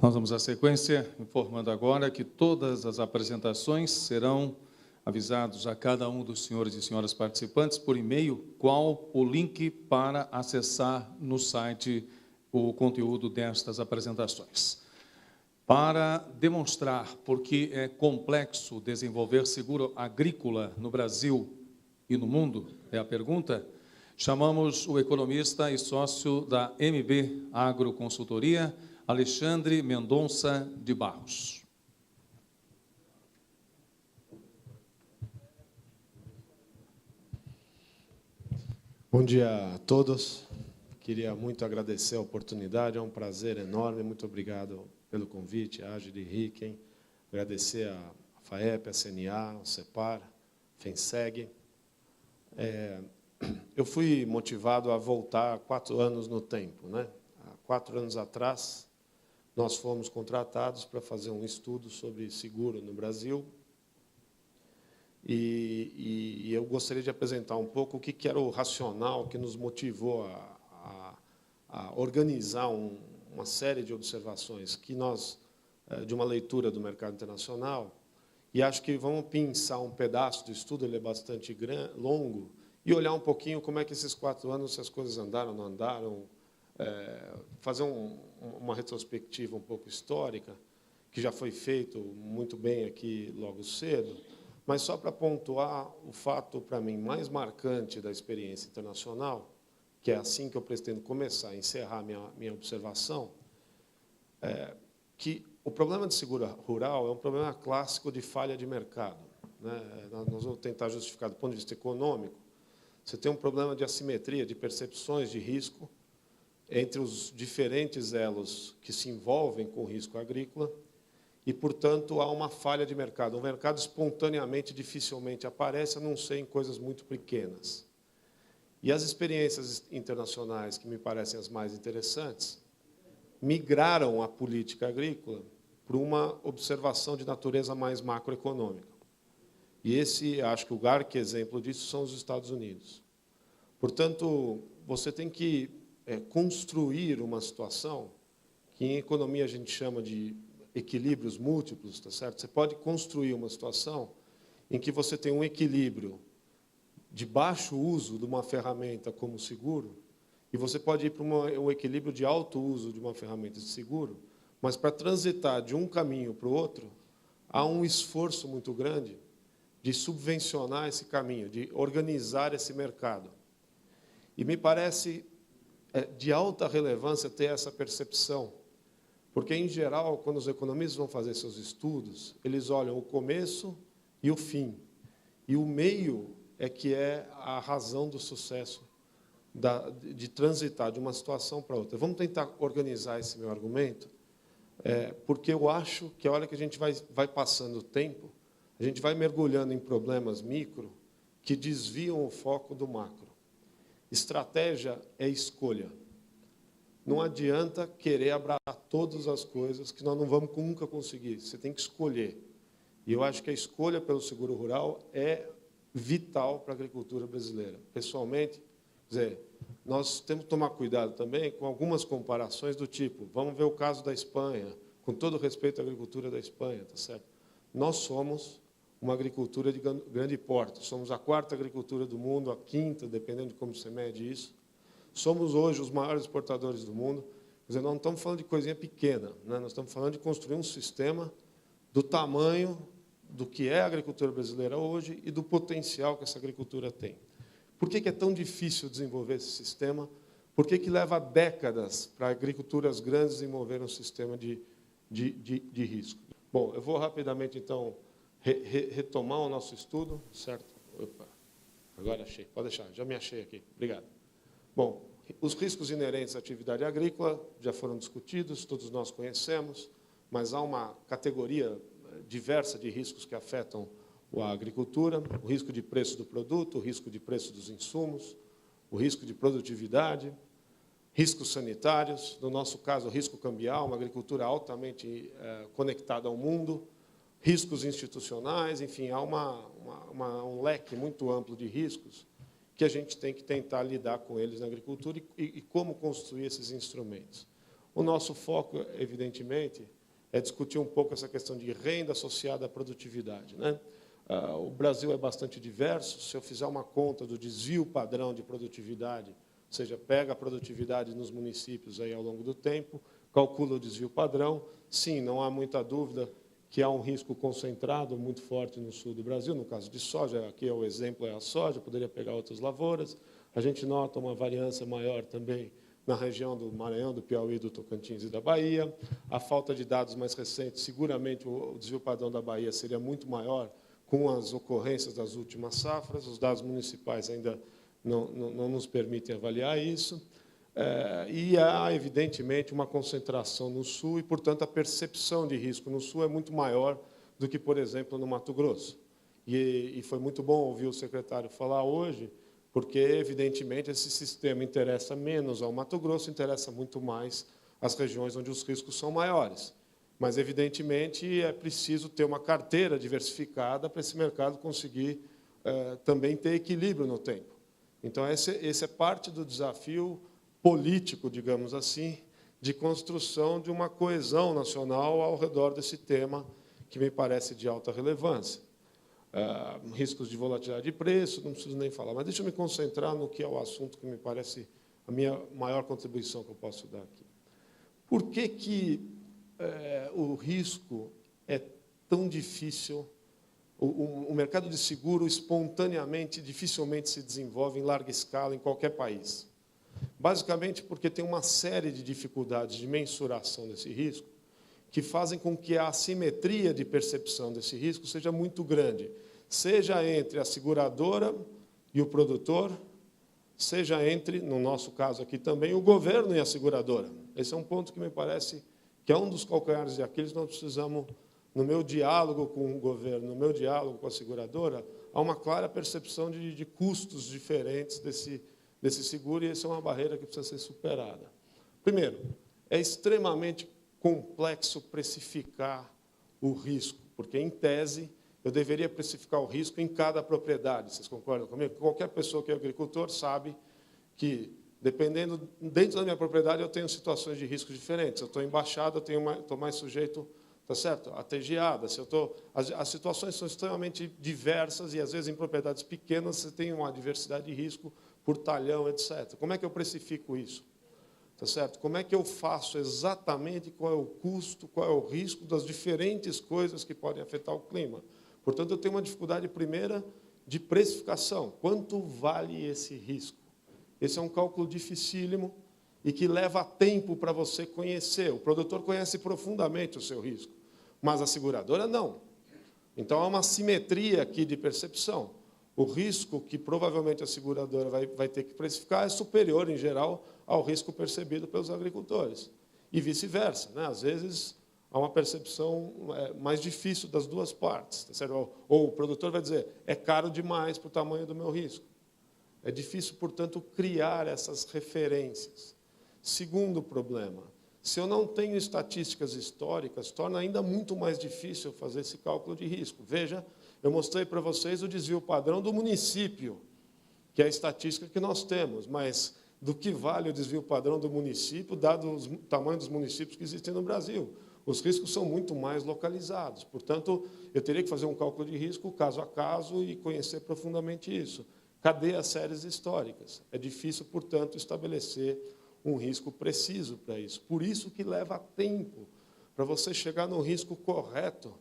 Nós vamos à sequência, informando agora que todas as apresentações serão avisados a cada um dos senhores e senhoras participantes por e-mail qual o link para acessar no site o conteúdo destas apresentações. Para demonstrar por que é complexo desenvolver seguro agrícola no Brasil e no mundo, é a pergunta, chamamos o economista e sócio da MB Agroconsultoria, Alexandre Mendonça de Barros. Bom dia a todos. Queria muito agradecer a oportunidade, é um prazer enorme. Muito obrigado pelo convite, a Agile Ricken. Agradecer a FAEP, a CNA, o CEPAR, FENSEG. Eu fui motivado a voltar 4 anos no tempo, né? Há 4 anos atrás, nós fomos contratados para fazer um estudo sobre seguro no Brasil. E eu gostaria de apresentar um pouco o que era o racional que nos motivou a organizar uma série de observações que nós, de uma leitura do mercado internacional, e acho que vamos pensar um pedaço do estudo, ele é bastante longo, e olhar um pouquinho como é que esses 4 anos, se as coisas andaram, não andaram, fazer uma retrospectiva um pouco histórica, que já foi feito muito bem aqui logo cedo, mas só para pontuar o fato, para mim, mais marcante da experiência internacional, que é assim que eu pretendo começar a encerrar minha observação, que o problema de seguro rural é um problema clássico de falha de mercado, né? Nós vamos tentar justificar do ponto de vista econômico. Você tem um problema de assimetria, de percepções de risco entre os diferentes elos que se envolvem com o risco agrícola e, portanto, há uma falha de mercado. O mercado espontaneamente dificilmente aparece, a não ser em coisas muito pequenas. E as experiências internacionais, que me parecem as mais interessantes, migraram a política agrícola para uma observação de natureza mais macroeconômica. E esse, acho que o grande exemplo disso são os Estados Unidos. Portanto, você tem que construir uma situação que em economia a gente chama de equilíbrios múltiplos, tá certo? Você pode construir uma situação em que você tem um equilíbrio de baixo uso de uma ferramenta como seguro, e você pode ir para um equilíbrio de alto uso de uma ferramenta de seguro, mas para transitar de um caminho para o outro, há um esforço muito grande de subvencionar esse caminho, de organizar esse mercado. E me parece de alta relevância ter essa percepção, porque, em geral, quando os economistas vão fazer seus estudos, eles olham o começo e o fim. E o meio é que é a razão do sucesso de transitar de uma situação para outra. Vamos tentar organizar esse meu argumento, porque eu acho que a hora que a gente vai passando o tempo, a gente vai mergulhando em problemas micro que desviam o foco do macro. Estratégia é escolha. Não adianta querer abraçar todas as coisas que nós não vamos nunca conseguir. Você tem que escolher. E eu acho que a escolha pelo seguro rural é vital para a agricultura brasileira. Pessoalmente, quer dizer, nós temos que tomar cuidado também com algumas comparações do tipo, vamos ver o caso da Espanha, com todo respeito à agricultura da Espanha, tá certo? Nós somos uma agricultura de grande porte, somos a 4ª agricultura do mundo, a 5ª, dependendo de como você mede isso. Somos hoje os maiores exportadores do mundo. Quer dizer, nós não estamos falando de coisinha pequena, né? Nós estamos falando de construir um sistema do tamanho do que é a agricultura brasileira hoje e do potencial que essa agricultura tem. Por que é tão difícil desenvolver esse sistema? Por que leva décadas para agriculturas grandes desenvolver um sistema de risco? Bom, eu vou rapidamente, então, retomar o nosso estudo, certo? Opa, agora achei, pode deixar, já me achei aqui. Obrigado. Bom, os riscos inerentes à atividade agrícola já foram discutidos, todos nós conhecemos, mas há uma categoria diversa de riscos que afetam a agricultura: o risco de preço do produto, o risco de preço dos insumos, o risco de produtividade, riscos sanitários, no nosso caso, o risco cambial, uma agricultura altamente conectada ao mundo, riscos institucionais, enfim, há um leque muito amplo de riscos que a gente tem que tentar lidar com eles na agricultura e como construir esses instrumentos. O nosso foco, evidentemente, é discutir um pouco essa questão de renda associada à produtividade, né? O Brasil é bastante diverso. Se eu fizer uma conta do desvio padrão de produtividade, ou seja, pega a produtividade nos municípios aí ao longo do tempo, calcula o desvio padrão, sim, não há muita dúvida que há um risco concentrado muito forte no sul do Brasil, no caso de soja, aqui o exemplo é a soja, poderia pegar outras lavouras. A gente nota uma variância maior também na região do Maranhão, do Piauí, do Tocantins e da Bahia. A falta de dados mais recentes, seguramente o desvio padrão da Bahia seria muito maior com as ocorrências das últimas safras. Os dados municipais ainda não nos permitem avaliar isso. E há, evidentemente, uma concentração no Sul e, portanto, a percepção de risco no Sul é muito maior do que, por exemplo, no Mato Grosso. E foi muito bom ouvir o secretário falar hoje, porque, evidentemente, esse sistema interessa menos ao Mato Grosso, interessa muito mais às regiões onde os riscos são maiores. Mas, evidentemente, é preciso ter uma carteira diversificada para esse mercado conseguir também ter equilíbrio no tempo. Então, esse é parte do desafio político, digamos assim, de construção de uma coesão nacional ao redor desse tema, que me parece de alta relevância. Riscos de volatilidade de preço, não preciso nem falar, mas deixa eu me concentrar no que é o assunto que me parece a minha maior contribuição que eu posso dar aqui. Por que o risco é tão difícil? O mercado de seguro, espontaneamente, dificilmente se desenvolve em larga escala em qualquer país. Basicamente porque tem uma série de dificuldades de mensuração desse risco que fazem com que a assimetria de percepção desse risco seja muito grande, seja entre a seguradora e o produtor, seja entre, no nosso caso aqui também, o governo e a seguradora. Esse é um ponto que me parece que é um dos calcanhares de Aquiles. Nós precisamos, no meu diálogo com o governo, no meu diálogo com a seguradora, há uma clara percepção de custos diferentes desse seguro, e essa é uma barreira que precisa ser superada. Primeiro, é extremamente complexo precificar o risco, porque, em tese, eu deveria precificar o risco em cada propriedade. Vocês concordam comigo? Qualquer pessoa que é agricultor sabe que, dependendo, dentro da minha propriedade, eu tenho situações de risco diferentes. Se eu estou em baixada, estou mais sujeito, tá certo, a ter geada. As situações são extremamente diversas e, às vezes, em propriedades pequenas, você tem uma diversidade de risco por talhão, etc. Como é que eu precifico isso? Tá certo? Como é que eu faço exatamente qual é o custo, qual é o risco das diferentes coisas que podem afetar o clima? Portanto, eu tenho uma dificuldade primeira de precificação. Quanto vale esse risco? Esse é um cálculo dificílimo e que leva tempo para você conhecer. O produtor conhece profundamente o seu risco, mas a seguradora não. Então, há uma simetria aqui de percepção. O risco que provavelmente a seguradora vai ter que precificar é superior, em geral, ao risco percebido pelos agricultores. E vice-versa, né? Às vezes, há uma percepção mais difícil das duas partes. Tá certo? Ou o produtor vai dizer, é caro demais para o tamanho do meu risco. É difícil, portanto, criar essas referências. Segundo problema, se eu não tenho estatísticas históricas, torna ainda muito mais difícil fazer esse cálculo de risco. Veja, eu mostrei para vocês o desvio padrão do município, que é a estatística que nós temos, mas do que vale o desvio padrão do município, dado o tamanho dos municípios que existem no Brasil? Os riscos são muito mais localizados. Portanto, eu teria que fazer um cálculo de risco caso a caso e conhecer profundamente isso. Cadê as séries históricas? É difícil, portanto, estabelecer um risco preciso para isso. Por isso que leva tempo para você chegar no risco correto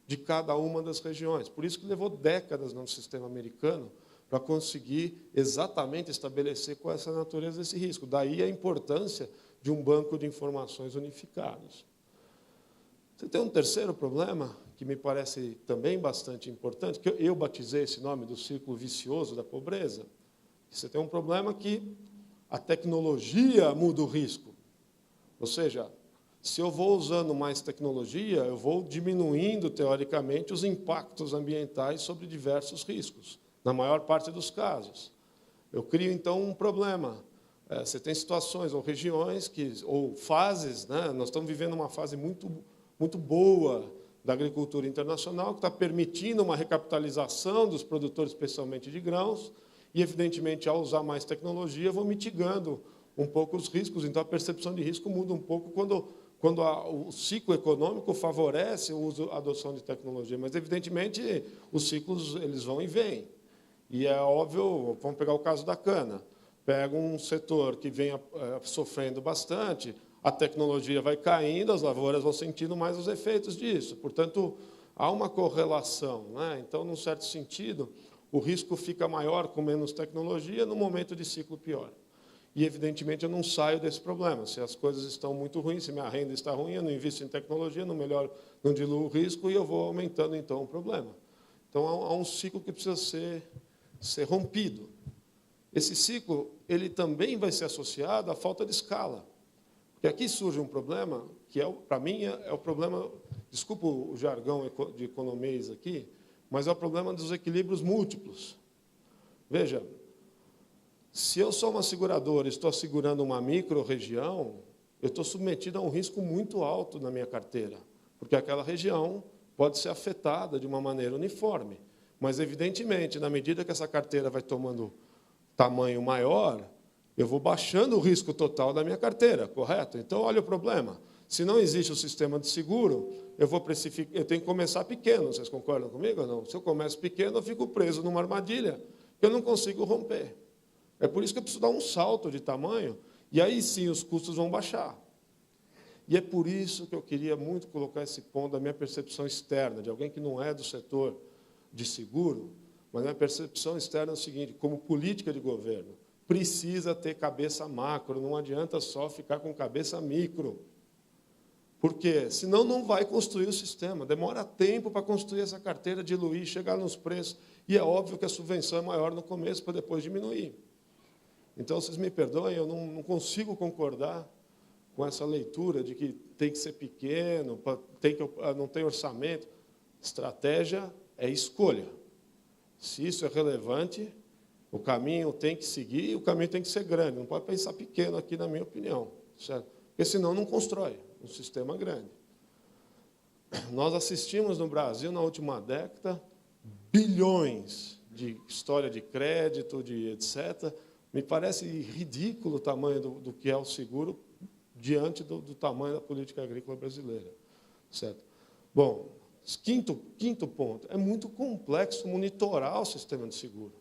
de cada uma das regiões. Por isso que levou décadas no sistema americano para conseguir exatamente estabelecer qual é essa natureza desse risco. Daí a importância de um banco de informações unificados. Você tem um terceiro problema, que me parece também bastante importante, que eu batizei esse nome do círculo vicioso da pobreza. Você tem um problema que a tecnologia muda o risco. Ou seja, se eu vou usando mais tecnologia, eu vou diminuindo, teoricamente, os impactos ambientais sobre diversos riscos, na maior parte dos casos. Eu crio, então, um problema. Você tem situações ou regiões, ou fases, né? Nós estamos vivendo uma fase muito boa da agricultura internacional, que está permitindo uma recapitalização dos produtores, especialmente de grãos, e, evidentemente, ao usar mais tecnologia, eu vou mitigando um pouco os riscos. Então, a percepção de risco muda um pouco quando o ciclo econômico favorece a adoção de tecnologia. Mas, evidentemente, os ciclos eles vão e vêm. E é óbvio, vamos pegar o caso da cana. Pega um setor que vem sofrendo bastante, a tecnologia vai caindo, as lavouras vão sentindo mais os efeitos disso. Portanto, há uma correlação, né? Então, num certo sentido, o risco fica maior com menos tecnologia, no momento de ciclo pior. E, evidentemente, eu não saio desse problema. Se as coisas estão muito ruins, se minha renda está ruim, eu não invisto em tecnologia, não diluo o risco e eu vou aumentando, então, o problema. Então, há um ciclo que precisa ser rompido. Esse ciclo ele também vai ser associado à falta de escala. Porque aqui surge um problema, que, para mim, é o problema, desculpa o jargão de economês aqui, mas é o problema dos equilíbrios múltiplos. Veja, se eu sou uma seguradora e estou segurando uma micro-região, eu estou submetido a um risco muito alto na minha carteira, porque aquela região pode ser afetada de uma maneira uniforme. Mas, evidentemente, na medida que essa carteira vai tomando tamanho maior, eu vou baixando o risco total da minha carteira, correto? Então, olha o problema. Se não existe o sistema de seguro, eu tenho que começar pequeno. Vocês concordam comigo ou não? Se eu começo pequeno, eu fico preso numa armadilha que eu não consigo romper. É por isso que eu preciso dar um salto de tamanho, e aí sim os custos vão baixar. E é por isso que eu queria muito colocar esse ponto da minha percepção externa, de alguém que não é do setor de seguro, mas a minha percepção externa é o seguinte: como política de governo, precisa ter cabeça macro, não adianta só ficar com cabeça micro. Por quê? Senão não vai construir o sistema. Demora tempo para construir essa carteira, diluir, chegar nos preços. E é óbvio que a subvenção é maior no começo, para depois diminuir. Então, vocês me perdoem, eu não consigo concordar com essa leitura de que tem que ser pequeno, não tem orçamento. Estratégia é escolha. Se isso é relevante, o caminho tem que seguir, o caminho tem que ser grande. Não pode pensar pequeno aqui, na minha opinião. Certo? Porque senão não constrói um sistema grande. Nós assistimos no Brasil, na última década, bilhões de história de crédito, de etc. Me parece ridículo o tamanho do que é o seguro diante do tamanho da política agrícola brasileira. Certo? Bom, quinto ponto, é muito complexo monitorar o sistema de seguro.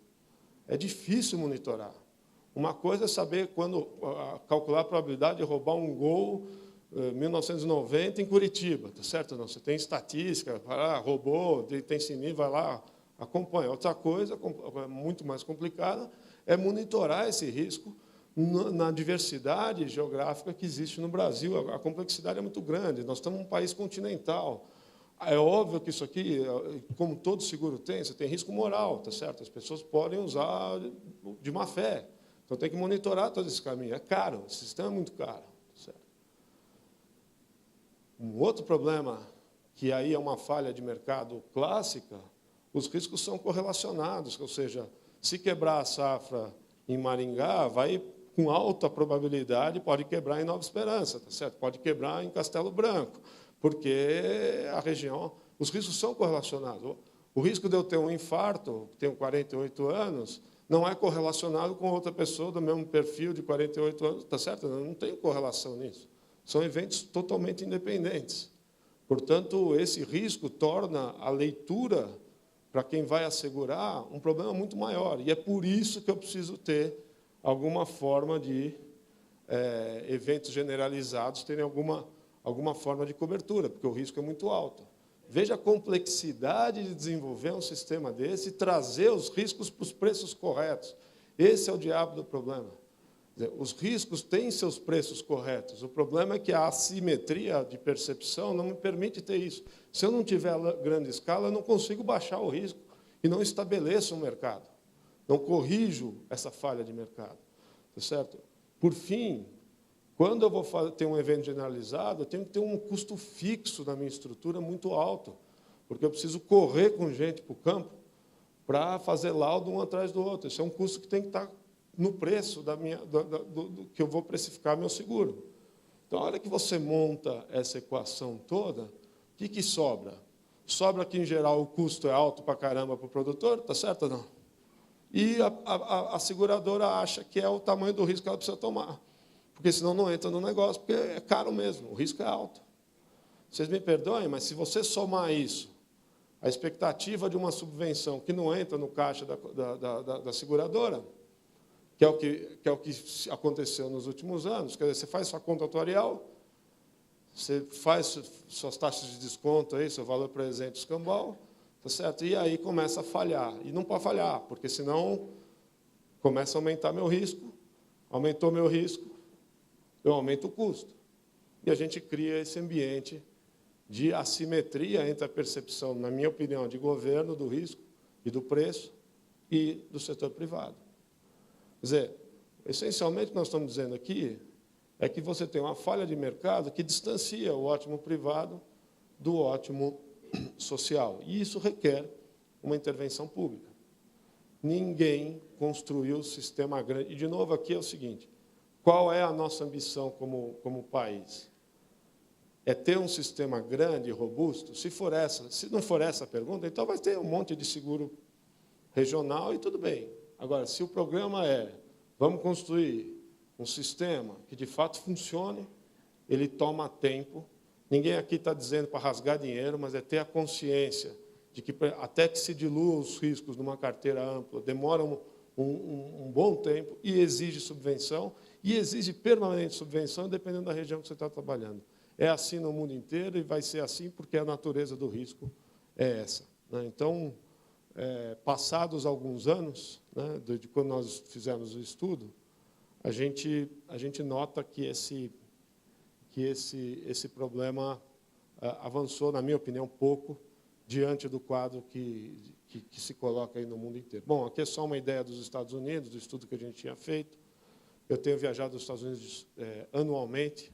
É difícil monitorar. Uma coisa é saber calcular a probabilidade de roubar um Gol 1990 em Curitiba, tá certo? Não, você tem estatística, roubou, tem sininho, vai lá, acompanha. Outra coisa, muito mais complicada, é monitorar esse risco na diversidade geográfica que existe no Brasil. A complexidade é muito grande. Nós estamos num país continental. É óbvio que isso aqui, como todo seguro tem, você tem risco moral, tá certo? As pessoas podem usar de má fé. Então, tem que monitorar todo esse caminho. É caro, esse sistema é muito caro. Tá certo? Um outro problema, que aí é uma falha de mercado clássica, os riscos são correlacionados, ou seja, se quebrar a safra em Maringá, vai com alta probabilidade, pode quebrar em Nova Esperança, tá certo? Pode quebrar em Castelo Branco, porque a região, os riscos são correlacionados. O risco de eu ter um infarto, tenho 48 anos, não é correlacionado com outra pessoa do mesmo perfil de 48 anos, tá certo? Não tem correlação nisso. São eventos totalmente independentes. Portanto, esse risco torna a leitura, para quem vai assegurar, um problema muito maior. E é por isso que eu preciso ter alguma forma de eventos generalizados terem alguma forma de cobertura, porque o risco é muito alto. Veja a complexidade de desenvolver um sistema desse e trazer os riscos para os preços corretos. Esse é o diabo do problema. Os riscos têm seus preços corretos. O problema é que a assimetria de percepção não me permite ter isso. Se eu não tiver grande escala, eu não consigo baixar o risco e não estabeleço um mercado. Não corrijo essa falha de mercado. Tá certo? Por fim, quando eu vou ter um evento generalizado, eu tenho que ter um custo fixo na minha estrutura muito alto, porque eu preciso correr com gente para o campo para fazer laudo um atrás do outro. Esse é um custo que tem que estar no preço do que eu vou precificar meu seguro. Então, a hora que você monta essa equação toda, o que sobra? Sobra que, em geral, o custo é alto para caramba para o produtor, tá certo ou não? e a seguradora acha que é o tamanho do risco que ela precisa tomar, porque senão não entra no negócio, porque é caro mesmo, o risco é alto. Vocês me perdoem, mas se você somar isso, a expectativa de uma subvenção que não entra no caixa da seguradora, que é o que aconteceu nos últimos anos, quer dizer, você faz sua conta atuarial, você faz suas taxas de desconto, aí, seu valor presente escambau, tá certo? E aí começa a falhar. E não pode falhar, porque senão começa a aumentar meu risco, aumentou meu risco, eu aumento o custo. E a gente cria esse ambiente de assimetria entre a percepção, na minha opinião, de governo, do risco e do preço, e do setor privado. Quer dizer, essencialmente, o que nós estamos dizendo aqui é que você tem uma falha de mercado que distancia o ótimo privado do ótimo social. E isso requer uma intervenção pública. Ninguém construiu o sistema grande. E, de novo, aqui é o seguinte, qual é a nossa ambição como país? É ter um sistema grande e robusto? Se não for essa a pergunta, então vai ter um monte de seguro regional e tudo bem. Agora, se o programa é, vamos construir um sistema que, de fato, funcione, ele toma tempo. Ninguém aqui está dizendo para rasgar dinheiro, mas é ter a consciência de que, até que se dilua os riscos numa carteira ampla, demora um bom tempo e exige subvenção, e exige permanente subvenção, dependendo da região que você está trabalhando. É assim no mundo inteiro e vai ser assim porque a natureza do risco é essa. Então, passados alguns anos, de quando nós fizemos o estudo, a gente nota que esse problema avançou, na minha opinião, pouco diante do quadro que se coloca aí no mundo inteiro. Bom, aqui é só uma ideia dos Estados Unidos, do estudo que a gente tinha feito. Eu tenho viajado aos Estados Unidos anualmente,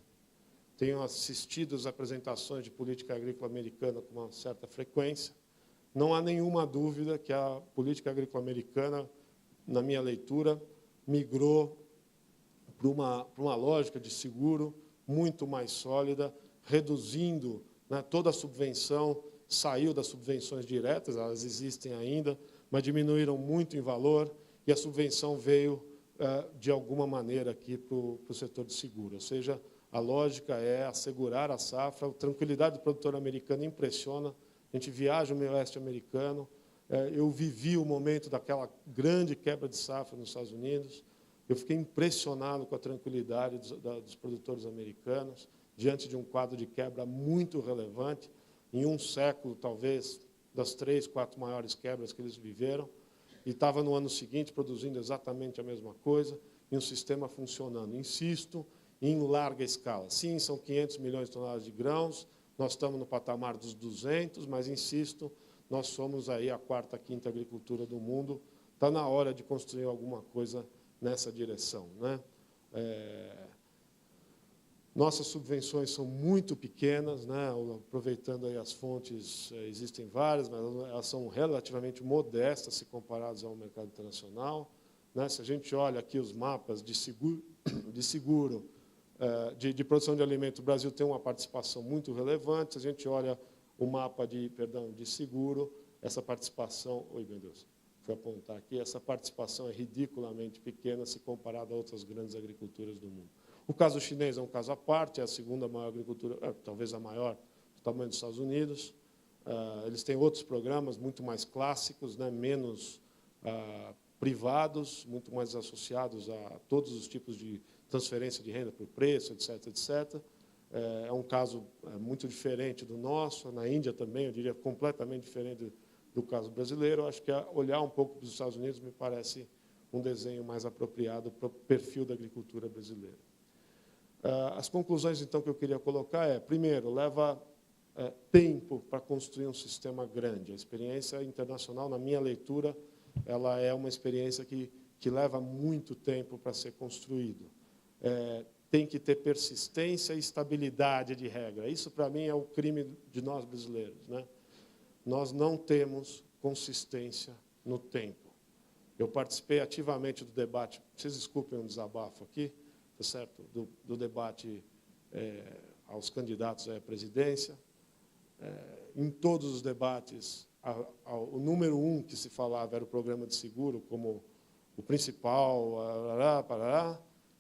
tenho assistido às apresentações de política agrícola americana com uma certa frequência. Não há nenhuma dúvida que a política agrícola americana, na minha leitura, migrou para uma lógica de seguro muito mais sólida, reduzindo toda a subvenção, saiu das subvenções diretas, elas existem ainda, mas diminuíram muito em valor, e a subvenção veio, de alguma maneira, aqui para o setor de seguro. Ou seja, a lógica é assegurar a safra, a tranquilidade do produtor americano impressiona. A gente viaja no meio oeste americano, eu vivi o momento daquela grande quebra de safra nos Estados Unidos, eu fiquei impressionado com a tranquilidade dos produtores americanos, diante de um quadro de quebra muito relevante, em um século, talvez, das 3, 4 maiores quebras que eles viveram, e estava no ano seguinte produzindo exatamente a mesma coisa, e um sistema funcionando. Insisto, em larga escala. Sim, são 500 milhões de toneladas de grãos, nós estamos no patamar dos 200, mas, insisto, nós somos aí a 4ª, 5ª agricultura do mundo. Está na hora de construir alguma coisa nessa direção. Nossas subvenções são muito pequenas, aproveitando aí as fontes, existem várias, mas elas são relativamente modestas se comparadas ao mercado internacional. Se a gente olha aqui os mapas de produção de alimento, o Brasil tem uma participação muito relevante. Se a gente olha o mapa de seguro, essa participação... Oi, meu Deus, fui apontar aqui. Essa participação é ridiculamente pequena se comparada a outras grandes agriculturas do mundo. O caso chinês é um caso à parte, é a 2ª maior agricultura, talvez a maior, do tamanho dos Estados Unidos. Eles têm outros programas muito mais clássicos, menos privados, muito mais associados a todos os tipos de transferência de renda por preço, etc., etc. É um caso muito diferente do nosso. Na Índia também, eu diria, completamente diferente do caso brasileiro. Eu acho que olhar um pouco para os Estados Unidos me parece um desenho mais apropriado para o perfil da agricultura brasileira. As conclusões, então, que eu queria colocar primeiro, leva tempo para construir um sistema grande. A experiência internacional, na minha leitura, ela é uma experiência que leva muito tempo para ser construído. Tem que ter persistência e estabilidade de regra. Isso, para mim, é o crime de nós brasileiros. Nós não temos consistência no tempo. Eu participei ativamente do debate, vocês desculpem um desabafo aqui, tá certo? Do debate aos candidatos à presidência. Em todos os debates, o número 1 que se falava era o programa de seguro como o principal,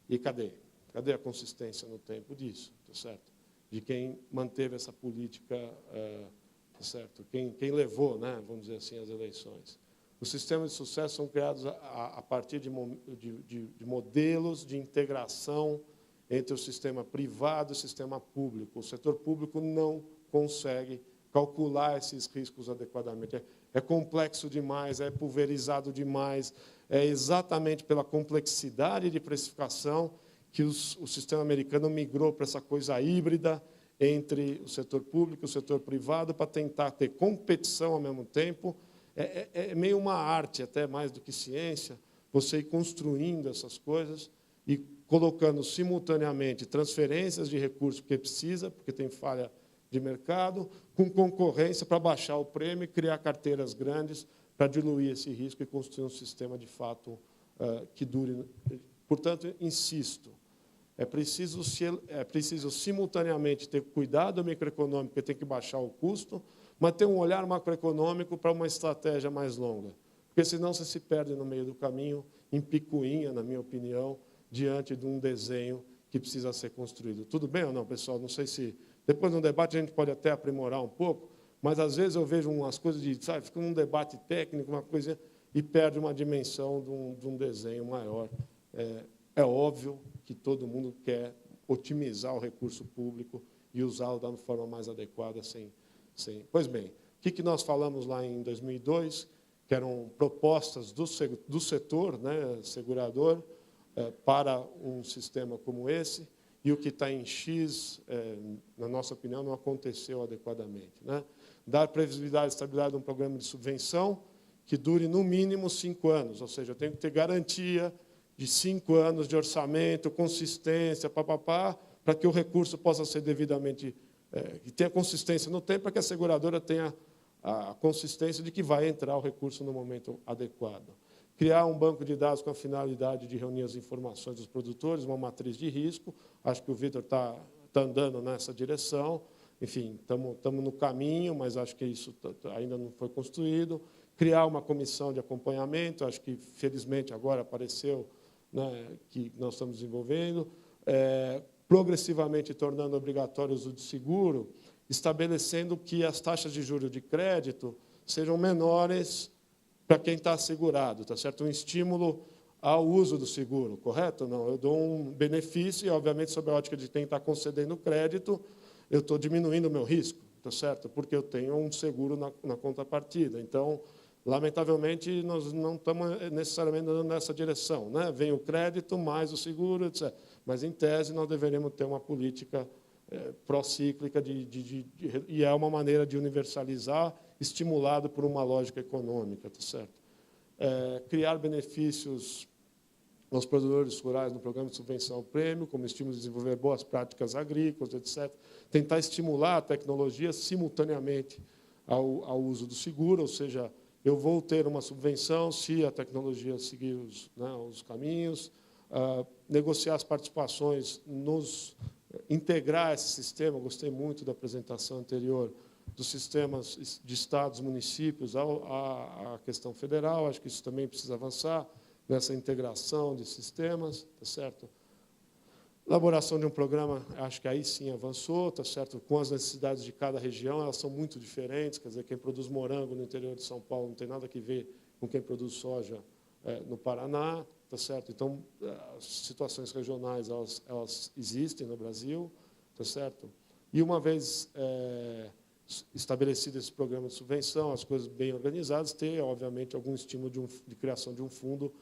e cadê? Cadê a consistência no tempo disso, tá certo? De quem manteve essa política, tá certo? Quem levou, né, vamos dizer assim, as eleições. Os sistemas de sucesso são criados a partir de modelos de integração entre o sistema privado e o sistema público. O setor público não consegue calcular esses riscos adequadamente. É complexo demais, é pulverizado demais. É exatamente pela complexidade de precificação que o sistema americano migrou para essa coisa híbrida entre o setor público e o setor privado para tentar ter competição ao mesmo tempo. É meio uma arte, até mais do que ciência, você ir construindo essas coisas e colocando simultaneamente transferências de recursos, porque precisa, porque tem falha de mercado, com concorrência para baixar o prêmio e criar carteiras grandes para diluir esse risco e construir um sistema, de fato, que dure. Portanto, insisto, é preciso simultaneamente ter cuidado microeconômico, porque tem que baixar o custo, mas ter um olhar macroeconômico para uma estratégia mais longa. Porque, senão, você se perde no meio do caminho, em picuinha, na minha opinião, diante de um desenho que precisa ser construído. Tudo bem ou não, pessoal? Não sei se... Depois, no debate, a gente pode até aprimorar um pouco, mas, às vezes, eu vejo umas coisas de... Sabe, fica um debate técnico, uma coisa, e perde uma dimensão de um desenho maior. É óbvio que todo mundo quer otimizar o recurso público e usá-lo da forma mais adequada, sem... Pois bem, o que nós falamos lá em 2002, que eram propostas do setor, né, segurador, para um sistema como esse, e o que está em X, na nossa opinião, não aconteceu adequadamente, né? Dar previsibilidade e estabilidade a um programa de subvenção que dure, no mínimo, 5 anos, ou seja, eu tenho que ter garantia de 5 anos de orçamento, consistência, para que o recurso possa ser devidamente... que tenha consistência no tempo, para que a seguradora tenha a consistência de que vai entrar o recurso no momento adequado. Criar um banco de dados com a finalidade de reunir as informações dos produtores, uma matriz de risco. Acho que o Vitor está andando nessa direção. Enfim, estamos no caminho, mas acho que isso ainda não foi construído. Criar uma comissão de acompanhamento, acho que, felizmente, agora apareceu, né, que nós estamos desenvolvendo. Progressivamente tornando obrigatório o uso de seguro, estabelecendo que as taxas de juros de crédito sejam menores para quem está assegurado, tá certo? Um estímulo ao uso do seguro, correto ou não? Eu dou um benefício e, obviamente, sob a ótica de quem está concedendo crédito, eu estou diminuindo o meu risco, tá certo? Porque eu tenho um seguro na contrapartida. Então, lamentavelmente, nós não estamos necessariamente andando nessa direção, né? Vem o crédito, mais o seguro, etc. Mas, em tese, nós deveríamos ter uma política procíclica e é uma maneira de universalizar, estimulado por uma lógica econômica, tá certo? Criar benefícios aos produtores rurais no programa de subvenção ao prêmio, como estímulo de desenvolver boas práticas agrícolas, etc. Tentar estimular a tecnologia simultaneamente ao uso do seguro, ou seja, eu vou ter uma subvenção se a tecnologia seguir os caminhos, negociar as participações, integrar esse sistema. Gostei muito da apresentação anterior dos sistemas de estados, municípios, à questão federal. Acho que isso também precisa avançar nessa integração de sistemas, tá certo? Elaboração de um programa, acho que aí sim avançou, tá certo? Com as necessidades de cada região, elas são muito diferentes. Quer dizer, quem produz morango no interior de São Paulo não tem nada a ver com quem produz soja no Paraná, tá certo? Então, as situações regionais elas existem no Brasil, tá certo? E uma vez estabelecido esse programa de subvenção, as coisas bem organizadas, ter, obviamente, algum estímulo de criação de um fundo,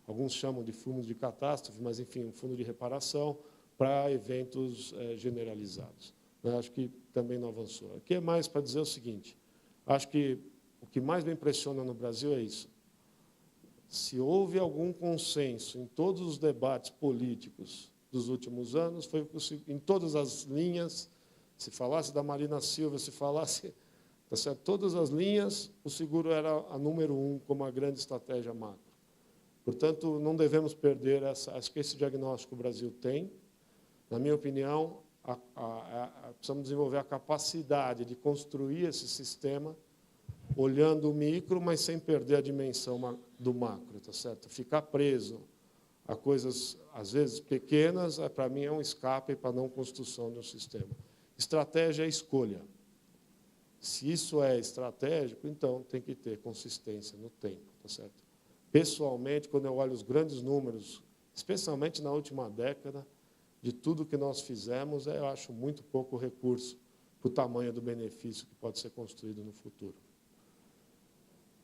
alguns chamam de fundo de catástrofe, mas, enfim, um fundo de reparação para eventos generalizados. Acho que também não avançou. Aqui é mais para dizer o seguinte, acho que o que mais me impressiona no Brasil é isso. Se houve algum consenso em todos os debates políticos dos últimos anos, foi em todas as linhas. Se falasse da Marina Silva, se falasse... Tá certo? Todas as linhas, o seguro era a número 1 como a grande estratégia macro. Portanto, não devemos perder acho que esse diagnóstico o Brasil tem. Na minha opinião, precisamos desenvolver a capacidade de construir esse sistema olhando o micro, mas sem perder a dimensão do macro, tá certo? Ficar preso a coisas, às vezes, pequenas, para mim, é um escape para a não construção de um sistema. Estratégia é escolha. Se isso é estratégico, então tem que ter consistência no tempo, tá certo? Pessoalmente, quando eu olho os grandes números, especialmente na última década, de tudo que nós fizemos, eu acho muito pouco recurso para o tamanho do benefício que pode ser construído no futuro.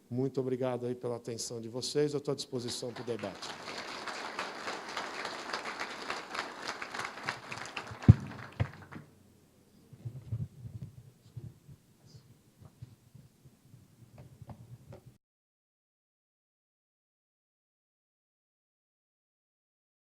Muito obrigado aí pela atenção de vocês. Eu estou à disposição para o debate.